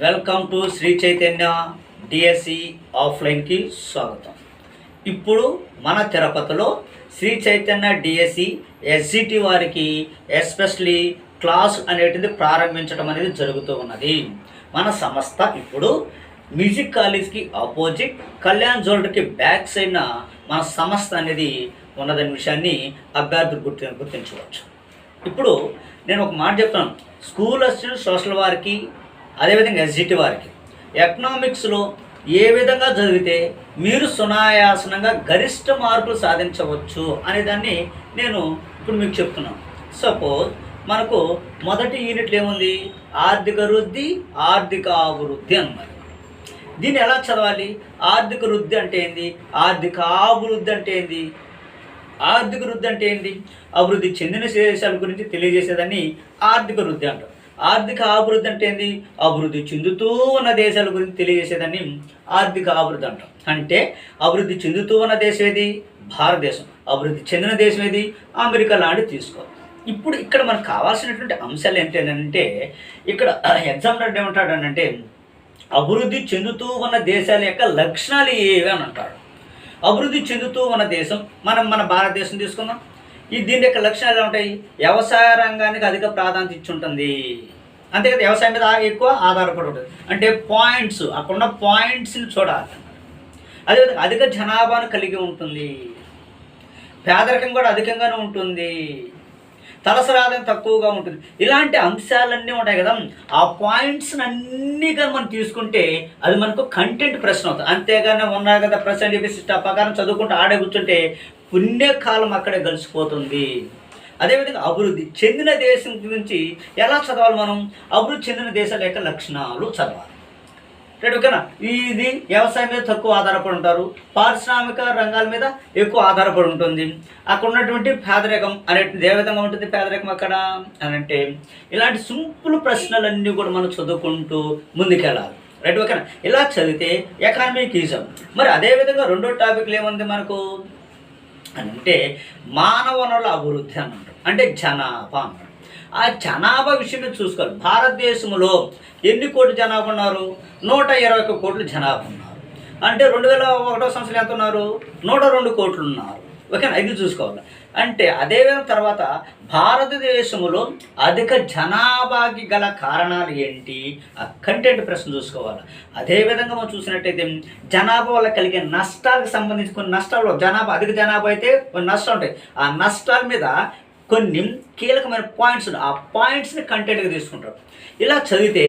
Welcome to Sri Chaitanya DSC ఆఫ్లైన్కి స్వాగతం. ఇప్పుడు మన తిరుపతిలో శ్రీ చైతన్య డిఎస్సి ఎస్జిటి వారికి ఎస్పెషలీ క్లాస్ అనేటిది ప్రారంభించడం అనేది జరుగుతూ ఉన్నది. మన సంస్థ ఇప్పుడు మ్యూజిక్ కాలేజ్కి ఆపోజిట్ కళ్యాణ్ జ్యువెలరీకి బ్యాక్ సైడ్న మన సంస్థ అనేది ఉన్నదనే విషయాన్ని అభ్యర్థులు గుర్తించవచ్చు. ఇప్పుడు నేను ఒక మాట చెప్తాను. స్కూల్ అసిస్టెంట్ సోషల్ వారికి అదేవిధంగా ఎస్జిటి వారికి ఎకనామిక్స్లో ఏ విధంగా చదివితే మీరు సునాయాసనంగా గరిష్ట మార్కులు సాధించవచ్చు అనే దాన్ని నేను ఇప్పుడు మీకు చెప్తున్నాను. సపోజ్ మనకు మొదటి యూనిట్లు ఏముంది? ఆర్థిక వృద్ధి, ఆర్థిక అభివృద్ధి అన్నమాట. దీన్ని ఎలా చదవాలి? ఆర్థిక వృద్ధి అంటే ఏంది? ఆర్థిక అభివృద్ధి అంటే ఏంది? ఆర్థిక వృద్ధి అంటే ఏంది? అభివృద్ధి చెందిన దేశాల గురించి తెలియజేసేదాన్ని ఆర్థిక వృద్ధి అంటారు. ఆర్థిక అభివృద్ధి అంటే ఏంది? అభివృద్ధి చెందుతూ ఉన్న దేశాల గురించి తెలియజేసేదాన్ని ఆర్థిక అభివృద్ధి అంటాం. అంటే అభివృద్ధి చెందుతూ ఉన్న దేశం ఏది? భారతదేశం. అభివృద్ధి చెందిన దేశం ఏది? అమెరికా లాంటివి తీసుకోవాలి. ఇప్పుడు ఇక్కడ మనకు కావాల్సినటువంటి అంశాలు ఏంటంటే, ఇక్కడ ఎగ్జామ్ ఏమంటాడనంటే అభివృద్ధి చెందుతూ ఉన్న దేశాల యొక్క లక్షణాలు ఏవి అని అంటాడు. అభివృద్ధి చెందుతూ ఉన్న దేశం మన భారతదేశం తీసుకుందాం. దీని యొక్క లక్షణాలు ఉంటాయి. వ్యవసాయ రంగానికి అధిక ప్రాధాన్యత ఇచ్చి ఉంటుంది. అంతే కదా, వ్యవసాయం మీద ఎక్కువ ఆధారపడి ఉంటుంది. అంటే పాయింట్స్, అక్కడున్న పాయింట్స్ని చూడాలి. అదేవిధంగా అధిక జనాభాను కలిగి ఉంటుంది. పేదరికం కూడా అధికంగానే ఉంటుంది. తలసరి ఆదాయం తక్కువగా ఉంటుంది. ఇలాంటి అంశాలన్నీ ఉంటాయి కదా. ఆ పాయింట్స్ అన్నీ కానీ మనం తీసుకుంటే అది మనకు కంటెంట్ ప్రశ్న అవుతుంది. అంతేగాని ఉన్నాయి కదా ప్రశ్న అని చెప్పేసి ప్రకారం చదువుకుంటూ ఆడే కూర్చుంటే పుణ్యకాలం అక్కడే గడిచిపోతుంది. అదేవిధంగా అభివృద్ధి చెందిన దేశం గురించి ఎలా చదవాలి మనం? అభివృద్ధి చెందిన దేశాల యొక్క లక్షణాలు చదవాలి. ఓకేనా? ఇది వ్యవసాయం మీద తక్కువ ఆధారపడి ఉంటారు. పారిశ్రామిక రంగాల మీద ఎక్కువ ఆధారపడి ఉంటుంది. అక్కడ ఉన్నటువంటి పేదరికం అనేటువంటి ఏ విధంగా ఉంటుంది? పేదరికం అక్కడ అని అంటే ఇలాంటి సింపుల్ ప్రశ్నలన్నీ కూడా మనం చదువుకుంటూ ముందుకెళ్ళాలి. ఓకేనా? ఇలా చదివితే ఎకానమీకి ఈజీ. మరి అదేవిధంగా రెండో టాపిక్లు ఏముంది మనకు అంటే మానవ వనరుల అభివృద్ధి అని అంటారు. అంటే జనాభా అంటారు. ఆ జనాభా విషయం చూసుకోవాలి. భారతదేశంలో ఎన్ని కోట్ల జనాభా ఉన్నారు? 121 కోట్ల జనాభా ఉన్నారు. అంటే 2001 సంవత్సరం ఎంత ఉన్నారు? 102 కోట్లు ఉన్నారు. ఓకేనా? ఇది చూసుకోవాలి. అంటే అదేవిధంగా తర్వాత భారతదేశంలో అధిక జనాభాకి గల కారణాలు ఏంటి? ఆ కంటెంట్ ప్రశ్న చూసుకోవాలి. అదేవిధంగా మనం చూసినట్టయితే జనాభా వల్ల కలిగే నష్టాలకు సంబంధించి కొన్ని నష్టాలు, అధిక జనాభా అయితే కొన్ని నష్టాలు ఉంటాయి. ఆ నష్టాల మీద కొన్ని కీలకమైన పాయింట్స్, ఆ పాయింట్స్ని కంటెంట్గా తీసుకుంటారు. ఇలా చదివితే